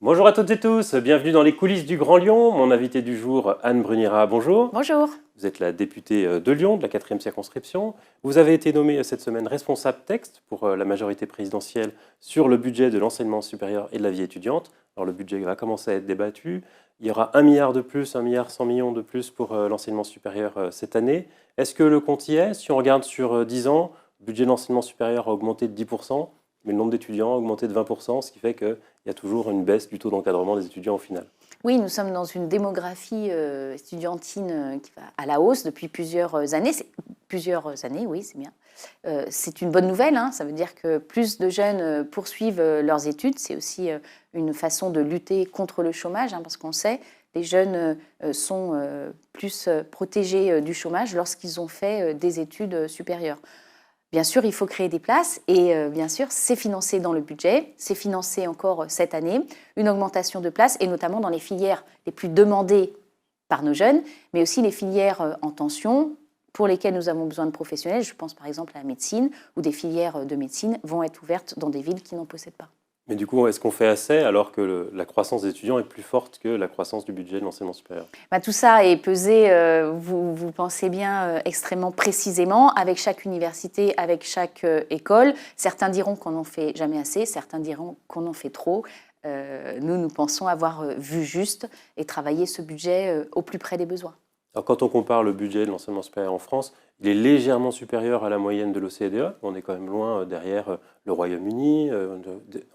Bonjour à toutes et tous, bienvenue dans les coulisses du Grand Lyon. Mon invité du jour, Anne Brunira, bonjour. Bonjour. Vous êtes la députée de Lyon, de la 4e circonscription. Vous avez été nommée cette semaine responsable texte pour la majorité présidentielle sur le budget de l'enseignement supérieur et de la vie étudiante. Alors le budget va commencer à être débattu. Il y aura 1 milliard de plus, 1 milliard 100 millions de plus pour l'enseignement supérieur cette année. Est-ce que le compte y est? Si on regarde sur 10 ans, le budget de l'enseignement supérieur a augmenté de 10%. Mais le nombre d'étudiants a augmenté de 20%, ce qui fait qu'il y a toujours une baisse du taux d'encadrement des étudiants au final. Oui, nous sommes dans une démographie estudiantine qui va à la hausse depuis plusieurs années. Plusieurs années, oui, c'est bien. C'est une bonne nouvelle, hein. Ça veut dire que plus de jeunes poursuivent leurs études. C'est aussi une façon de lutter contre le chômage, hein, parce qu'on sait les jeunes sont plus protégés du chômage lorsqu'ils ont fait des études supérieures. Bien sûr, il faut créer des places et bien sûr, c'est financé dans le budget, c'est financé encore cette année, une augmentation de places et notamment dans les filières les plus demandées par nos jeunes, mais aussi les filières en tension pour lesquelles nous avons besoin de professionnels. Je pense par exemple à la médecine, où des filières de médecine vont être ouvertes dans des villes qui n'en possèdent pas. Mais du coup, est-ce qu'on fait assez alors que la croissance des étudiants est plus forte que la croissance du budget de l'enseignement supérieur? Tout ça est pesé, vous pensez bien, extrêmement précisément, avec chaque université, avec chaque école. Certains diront qu'on n'en fait jamais assez, certains diront qu'on en fait trop. Nous pensons avoir vu juste et travaillé ce budget au plus près des besoins. Alors, quand on compare le budget de l'enseignement supérieur en France, il est légèrement supérieur à la moyenne de l'OCDE. On est quand même loin derrière le Royaume-Uni,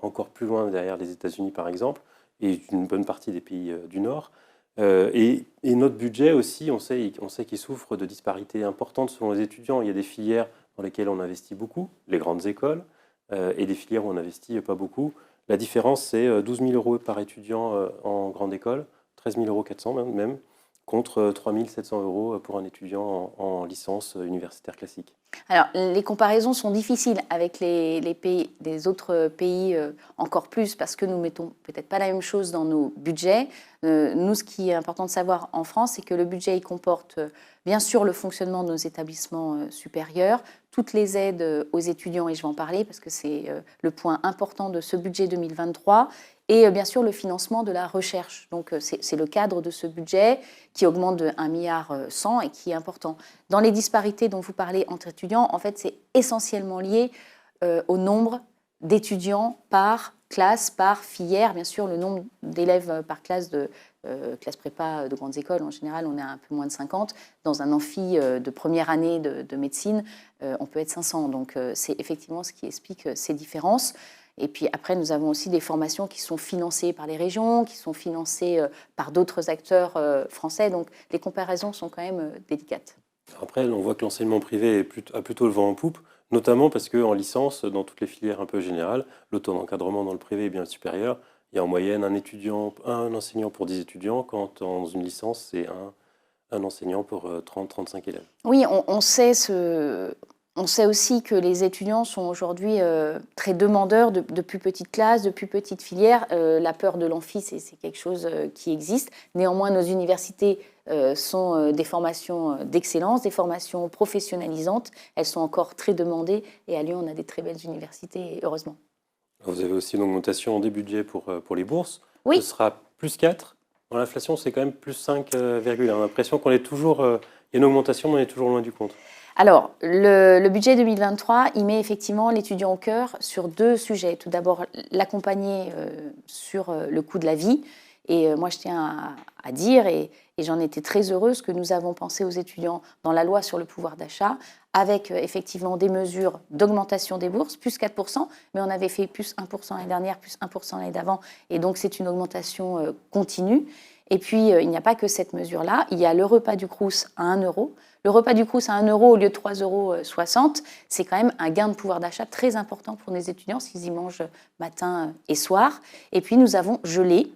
encore plus loin derrière les États-Unis par exemple, et une bonne partie des pays du Nord. Et notre budget aussi, on sait qu'il souffre de disparités importantes selon les étudiants. Il y a des filières dans lesquelles on investit beaucoup, les grandes écoles, et des filières où on n'investit pas beaucoup. La différence, c'est 12 000 euros par étudiant en grande école, 13 400 même, contre 3 700 euros pour un étudiant en licence universitaire classique. Alors, les comparaisons sont difficiles avec les pays, des autres pays encore plus, parce que nous ne mettons peut-être pas la même chose dans nos budgets. Nous, ce qui est important de savoir en France, c'est que le budget il comporte bien sûr le fonctionnement de nos établissements supérieurs, toutes les aides aux étudiants, et je vais en parler parce que c'est le point important de ce budget 2023, et bien sûr le financement de la recherche. Donc c'est le cadre de ce budget qui augmente de 1,1 milliard et qui est important. Dans les disparités dont vous parlez entre étudiants, en fait c'est essentiellement lié au nombre d'étudiants par classe, par filière. Bien sûr, le nombre d'élèves par classe de classe prépa de grandes écoles, en général, on est à un peu moins de 50. Dans un amphi de première année de médecine, on peut être 500. Donc, c'est effectivement ce qui explique ces différences. Et puis après, nous avons aussi des formations qui sont financées par les régions, qui sont financées par d'autres acteurs français. Donc, les comparaisons sont quand même délicates. Après, on voit que l'enseignement privé a plutôt le vent en poupe, notamment parce qu'en licence, dans toutes les filières un peu générales, le taux d'encadrement dans le privé est bien supérieur. Il y a en moyenne un enseignant pour 10 étudiants, quand dans une licence, c'est un enseignant pour 30-35 élèves. Oui, on sait aussi que les étudiants sont aujourd'hui très demandeurs de plus petites classes, de plus petites filières. La peur de l'amphi, c'est quelque chose qui existe. Néanmoins, nos universités sont des formations d'excellence, des formations professionnalisantes. Elles sont encore très demandées et à Lyon, on a des très belles universités, heureusement. Vous avez aussi une augmentation des budgets pour les bourses. Oui. Ce sera plus 4. Dans l'inflation, c'est quand même plus 5,1. On a l'impression qu'on est toujours... il y a une augmentation, mais on est toujours loin du compte. Alors, le budget 2023, il met effectivement l'étudiant au cœur sur deux sujets. Tout d'abord, l'accompagner sur le coût de la vie. Et moi, je tiens à dire, et j'en étais très heureuse, que nous avons pensé aux étudiants dans la loi sur le pouvoir d'achat, avec effectivement des mesures d'augmentation des bourses, plus 4%, mais on avait fait plus 1% l'année dernière, plus 1% l'année d'avant, et donc c'est une augmentation continue. Et puis, il n'y a pas que cette mesure-là, il y a le repas du Crous à 1 euro. Le repas du Crous à 1 euro au lieu de 3,60 euros, c'est quand même un gain de pouvoir d'achat très important pour les étudiants s'ils y mangent matin et soir. Et puis, nous avons gelé,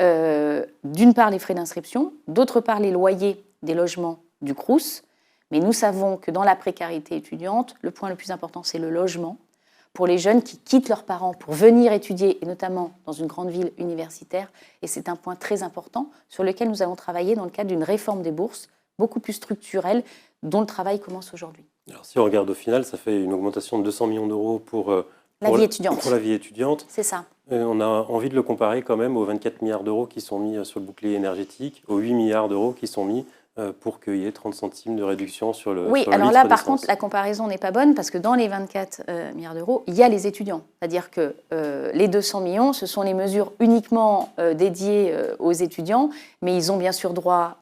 d'une part, les frais d'inscription, d'autre part, les loyers des logements du Crous. Mais nous savons que dans la précarité étudiante, le point le plus important, c'est le logement. Pour les jeunes qui quittent leurs parents pour venir étudier, et notamment dans une grande ville universitaire. Et c'est un point très important sur lequel nous avons travaillé dans le cadre d'une réforme des bourses, beaucoup plus structurelle, dont le travail commence aujourd'hui. Alors, si on regarde au final, ça fait une augmentation de 200 millions d'euros pour la vie étudiante. Pour la vie étudiante. C'est ça. On a envie de le comparer quand même aux 24 milliards d'euros qui sont mis sur le bouclier énergétique, aux 8 milliards d'euros qui sont mis pour qu'il y ait 30 centimes de réduction sur le Oui, sur le alors litre là, par d'essence. contre, la comparaison n'est pas bonne parce que dans les 24 milliards d'euros, il y a les étudiants. C'est-à-dire que les 200 millions, ce sont les mesures uniquement dédiées aux étudiants, mais ils ont bien sûr droit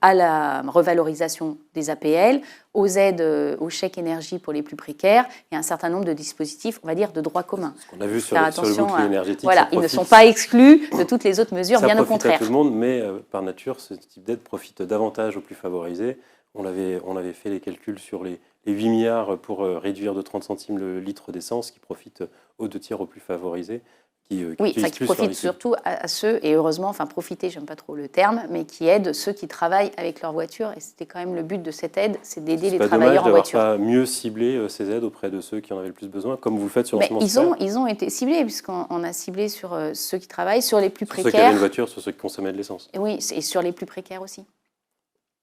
à la revalorisation des APL, aux aides, aux chèques énergie pour les plus précaires et un certain nombre de dispositifs, on va dire, de droit commun. Ce qu'on a vu sur Faire le attention bouclier à- énergétique, Voilà, ça ils ne profite- sont pas exclus de toutes les autres mesures, ça bien au profite à contraire. tout le monde, mais par nature, ce type d'aide profite davantage aux plus favorisés. On avait fait les calculs sur les 8 milliards pour réduire de 30 centimes le litre d'essence, qui profite aux 2 tiers aux plus favorisés, qui Oui, utilisent qui plus leur profitent liquide. surtout à ceux, et heureusement, enfin profiter, j'aime pas trop le terme, mais qui aident ceux qui travaillent avec leur voiture. Et c'était quand même le but de cette aide, c'est d'aider C'est les pas dommage travailleurs en d'avoir voiture. pas mieux ciblé ces aides auprès de ceux qui en avaient le plus besoin, comme vous le faites sur Mais l'enseignement ils ont été ciblés, puisqu'on a ciblé sur ceux qui travaillent, sur les plus sur ceux qui avaient une précaires. voiture, sur ceux qui consommaient de l'essence. Et oui, et sur les plus précaires aussi.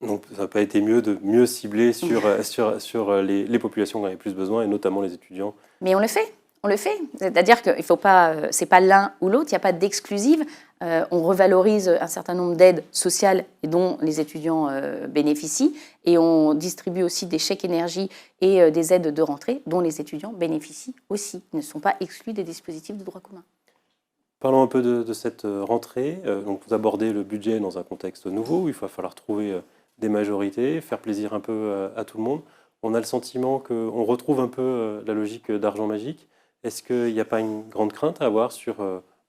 Donc ça n'a pas été mieux de mieux cibler sur les populations qui en avaient plus besoin, et notamment les étudiants. Mais on le fait. On le fait. C'est-à-dire que il faut pas, c'est pas l'un ou l'autre, il n'y a pas d'exclusive. On revalorise un certain nombre d'aides sociales dont les étudiants bénéficient et on distribue aussi des chèques énergie et des aides de rentrée dont les étudiants bénéficient aussi. Ils ne sont pas exclus des dispositifs de droit commun. Parlons un peu de cette rentrée. Donc vous abordez le budget dans un contexte nouveau où il va falloir trouver des majorités, faire plaisir un peu à tout le monde. On a le sentiment qu'on retrouve un peu la logique d'argent magique. Est-ce qu'il n'y a pas une grande crainte à avoir sur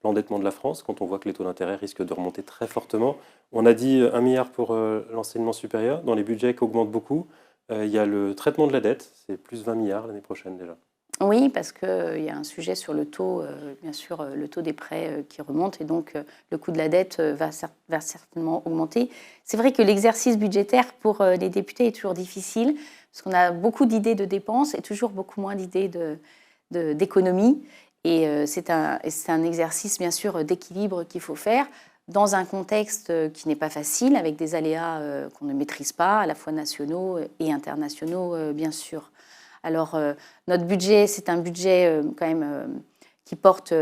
l'endettement de la France quand on voit que les taux d'intérêt risquent de remonter très fortement? On a dit 1 milliard pour l'enseignement supérieur, dans les budgets qui augmentent beaucoup. Il y a le traitement de la dette, c'est plus 20 milliards l'année prochaine déjà. Oui, parce qu'il y a un sujet sur le taux, bien sûr, le taux des prêts qui remonte et donc le coût de la dette va certainement augmenter. C'est vrai que l'exercice budgétaire pour les députés est toujours difficile parce qu'on a beaucoup d'idées de dépenses et toujours beaucoup moins d'idées d'économie. Et c'est un exercice, bien sûr, d'équilibre qu'il faut faire dans un contexte qui n'est pas facile, avec des aléas qu'on ne maîtrise pas, à la fois nationaux et internationaux, bien sûr. Alors, notre budget, c'est un budget quand même qui porte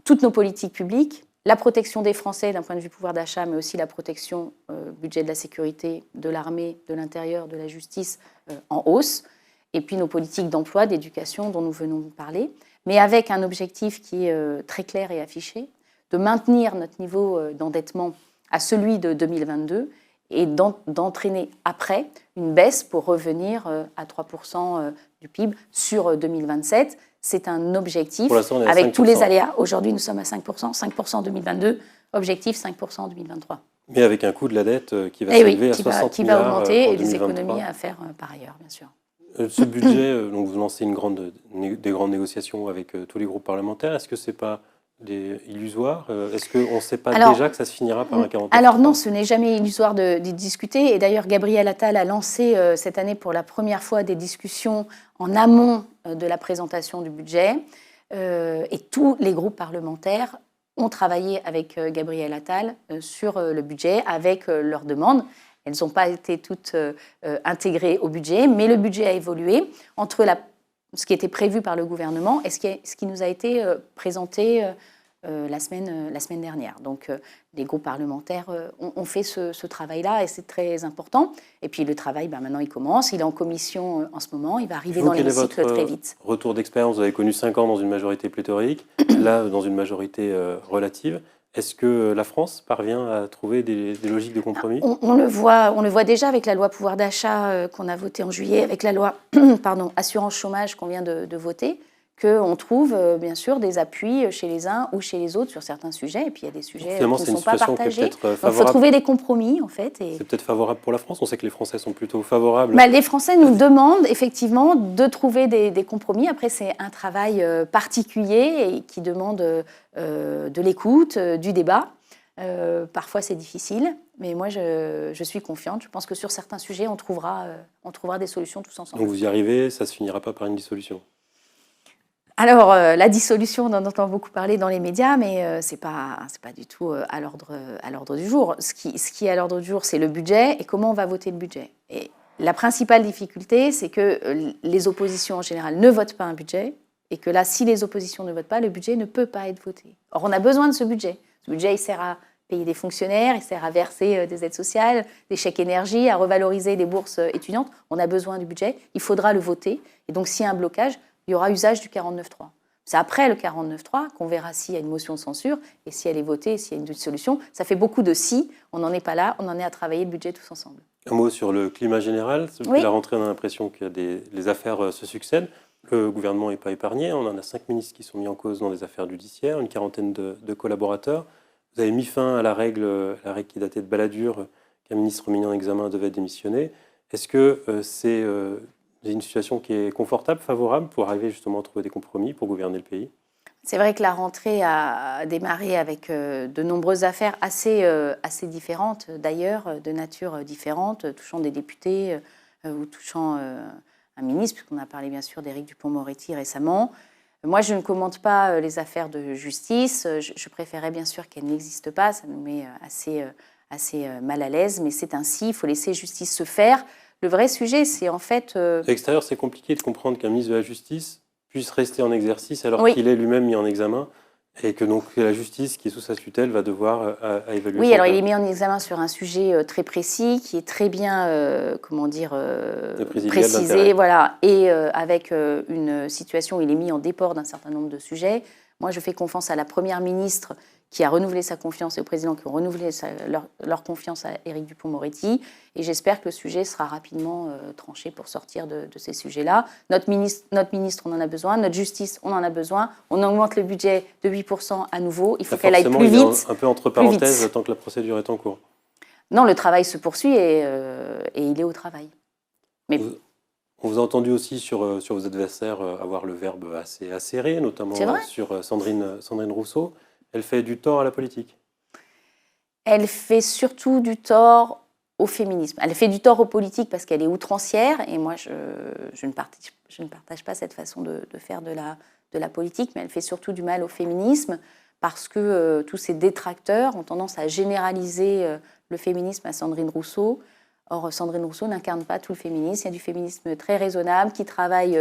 toutes nos politiques publiques, la protection des Français d'un point de vue pouvoir d'achat, mais aussi la protection budget de la sécurité, de l'armée, de l'intérieur, de la justice en hausse, et puis nos politiques d'emploi, d'éducation dont nous venons de parler, mais avec un objectif qui est très clair et affiché, de maintenir notre niveau d'endettement à celui de 2022 et d'entraîner après une baisse pour revenir à 3% du PIB sur 2027. C'est un objectif Pour l'instant, on est à avec tous les 5%. aléas. Aujourd'hui, nous sommes à 5%, 5% en 2022, objectif 5% en 2023. Mais avec un coût de la dette qui va Et oui, s'élever à 60 qui va milliards augmenter en et des 2023. économies à faire par ailleurs, bien sûr. Ce budget, donc vous lancez des grandes négociations avec tous les groupes parlementaires. Est-ce que ce n'est pas illusoire? Est-ce qu'on ne sait pas déjà que ça se finira par un 49? Alors non, ce n'est jamais illusoire d'y discuter. Et d'ailleurs, Gabriel Attal a lancé cette année pour la première fois des discussions en amont de la présentation du budget. Et tous les groupes parlementaires ont travaillé avec Gabriel Attal sur le budget, avec leurs demandes. Elles n'ont pas été toutes intégrées au budget, mais le budget a évolué entre ce qui était prévu par le gouvernement et ce qui nous a été présenté la semaine dernière. Donc les groupes parlementaires ont fait ce travail-là et c'est très important. Et puis le travail, maintenant, il commence. Il est en commission en ce moment. Il va arriver dans l'hémicycle très vite. Retour d'expérience, vous avez connu 5 ans dans une majorité pléthorique, là dans une majorité relative. Est-ce que la France parvient à trouver des logiques de compromis? On le voit déjà avec la loi pouvoir d'achat qu'on a votée en juillet, avec la loi assurance chômage qu'on vient de voter, qu'on trouve bien sûr des appuis chez les uns ou chez les autres sur certains sujets. Et puis il y a des sujets qui ne sont pas partagés. Donc il faut trouver des compromis en fait. C'est peut-être favorable pour la France. On sait que les Français sont plutôt favorables. Les Français nous demandent effectivement de trouver des compromis. Après, c'est un travail particulier et qui demande de l'écoute, du débat. Parfois, c'est difficile, mais moi, je suis confiante. Je pense que sur certains sujets, on trouvera des solutions tous ensemble. Donc vous y arrivez, ça ne se finira pas par une dissolution? Alors, la dissolution, on en entend beaucoup parler dans les médias, mais ce n'est pas du tout à l'ordre du jour. Ce qui est à l'ordre du jour, c'est le budget et comment on va voter le budget. Et la principale difficulté, c'est que les oppositions en général ne votent pas un budget Et que là, si les oppositions ne votent pas, le budget ne peut pas être voté. Or, on a besoin de ce budget. Ce budget, il sert à payer des fonctionnaires, il sert à verser des aides sociales, des chèques énergie, à revaloriser les bourses étudiantes. On a besoin du budget, il faudra le voter. Et donc, s'il y a un blocage, il y aura usage du 49.3. C'est après le 49.3 qu'on verra s'il y a une motion de censure et si elle est votée, s'il y a une solution. Ça fait beaucoup de si, on n'en est pas là, on en est à travailler le budget tous ensemble. Un mot sur le climat général. Depuis la rentrée, on a l'impression que les affaires se succèdent. Le gouvernement n'est pas épargné. On en a 5 ministres qui sont mis en cause dans des affaires judiciaires, une quarantaine de collaborateurs. Vous avez mis fin à la règle qui datait de Balladur, qu'un ministre mis en examen devait démissionner. Est-ce que c'est une situation qui est confortable, favorable, pour arriver justement à trouver des compromis pour gouverner le pays? C'est vrai que la rentrée a démarré avec de nombreuses affaires assez différentes, d'ailleurs, de nature différente, touchant des députés ou touchant un ministre, puisqu'on a parlé bien sûr d'Éric Dupond-Moretti récemment. Moi, je ne commente pas les affaires de justice. Je préférais bien sûr qu'elles n'existent pas. Ça nous met assez mal à l'aise, mais c'est ainsi. Il faut laisser justice se faire. Le vrai sujet, c'est en fait... De l'extérieur, c'est compliqué de comprendre qu'un ministre de la Justice puisse rester en exercice alors qu'il est lui-même mis en examen et que donc la justice qui est sous sa tutelle va devoir évaluer. Oui, alors il est mis en examen sur un sujet très précis qui est très bien, précisé, voilà, et avec une situation où il est mis en déport d'un certain nombre de sujets. Moi, je fais confiance à la Première ministre qui a renouvelé sa confiance et au président qui ont renouvelé leur confiance à Éric Dupond-Moretti. Et j'espère que le sujet sera rapidement tranché pour sortir de ces sujets-là. Notre ministre, on en a besoin. Notre justice, on en a besoin. On augmente le budget de 8% à nouveau. Il faut qu'elle aille plus vite. Un peu entre parenthèses tant que la procédure est en cours. Non, le travail se poursuit et il est au travail. Mais... On vous a entendu aussi sur vos adversaires avoir le verbe assez acéré, notamment sur Sandrine Rousseau. Elle fait du tort à la politique. Elle fait surtout du tort au féminisme. Elle fait du tort aux politiques parce qu'elle est outrancière. Et moi, je ne partage pas cette façon de faire de la politique. Mais elle fait surtout du mal au féminisme parce que tous ces détracteurs ont tendance à généraliser le féminisme à Sandrine Rousseau. Or, Sandrine Rousseau n'incarne pas tout le féminisme. Il y a du féminisme très raisonnable qui travaille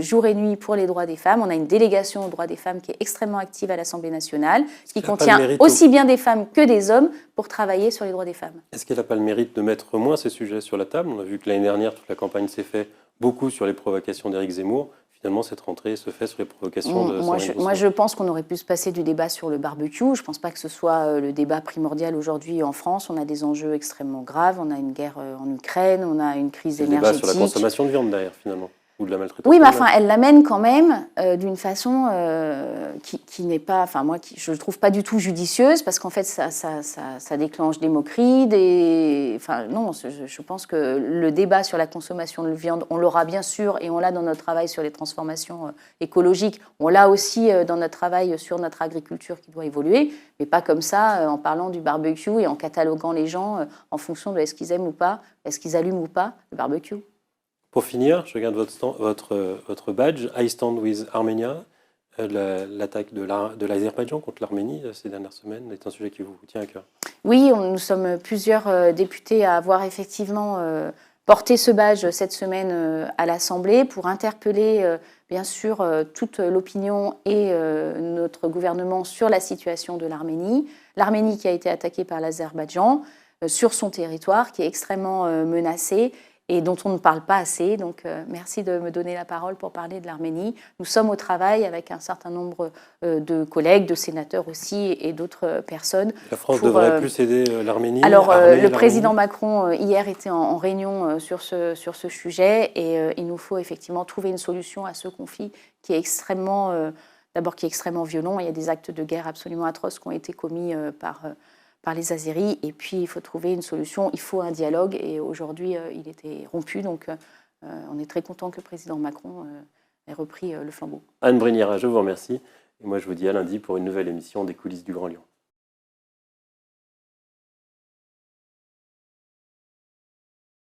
jour et nuit pour les droits des femmes. On a une délégation aux droits des femmes qui est extrêmement active à l'Assemblée nationale, qui contient aussi bien des femmes que des hommes pour travailler sur les droits des femmes. Est-ce qu'elle n'a pas le mérite de mettre moins ces sujets sur la table? On a vu que l'année dernière, toute la campagne s'est faite beaucoup sur les provocations d'Éric Zemmour. Finalement, cette rentrée se fait sur les provocations de Sandrine Rousseau. Moi, je pense qu'on aurait pu se passer du débat sur le barbecue. Je ne pense pas que ce soit le débat primordial aujourd'hui en France. On a des enjeux extrêmement graves. On a une guerre en Ukraine, on a une crise énergétique. Le débat sur la consommation de viande, d'ailleurs, finalement. Ou de la maltraitance. Oui, mais enfin, elle l'amène quand même d'une façon qui n'est pas, enfin moi, je ne trouve pas du tout judicieuse parce qu'en fait, ça déclenche des moqueries, enfin non, je pense que le débat sur la consommation de viande, on l'aura bien sûr et on l'a dans notre travail sur les transformations écologiques, on l'a aussi dans notre travail sur notre agriculture qui doit évoluer, mais pas comme ça en parlant du barbecue et en cataloguant les gens en fonction de est-ce qu'ils aiment ou pas, est-ce qu'ils allument ou pas le barbecue. Pour finir, je regarde votre badge, I Stand with Armenia. L'attaque de l'Azerbaïdjan contre l'Arménie ces dernières semaines est un sujet qui vous tient à cœur. Oui, nous sommes plusieurs députés à avoir effectivement porté ce badge cette semaine à l'Assemblée pour interpeller bien sûr toute l'opinion et notre gouvernement sur la situation de l'Arménie. L'Arménie qui a été attaquée par l'Azerbaïdjan sur son territoire, qui est extrêmement menacé et dont on ne parle pas assez. Donc, merci de me donner la parole pour parler de l'Arménie. Nous sommes au travail avec un certain nombre de collègues, de sénateurs aussi, et d'autres personnes. La France devrait plus aider l'Arménie. Alors, le président Macron, hier, était en réunion sur ce sujet, et il nous faut effectivement trouver une solution à ce conflit qui est extrêmement, d'abord qui est extrêmement violent. Il y a des actes de guerre absolument atroces qui ont été commis par les Azéris, et puis il faut trouver une solution, il faut un dialogue, et aujourd'hui il était rompu, donc on est très content que le président Macron ait repris le flambeau. Anne Brinière, je vous remercie, et moi je vous dis à lundi pour une nouvelle émission des coulisses du Grand Lyon.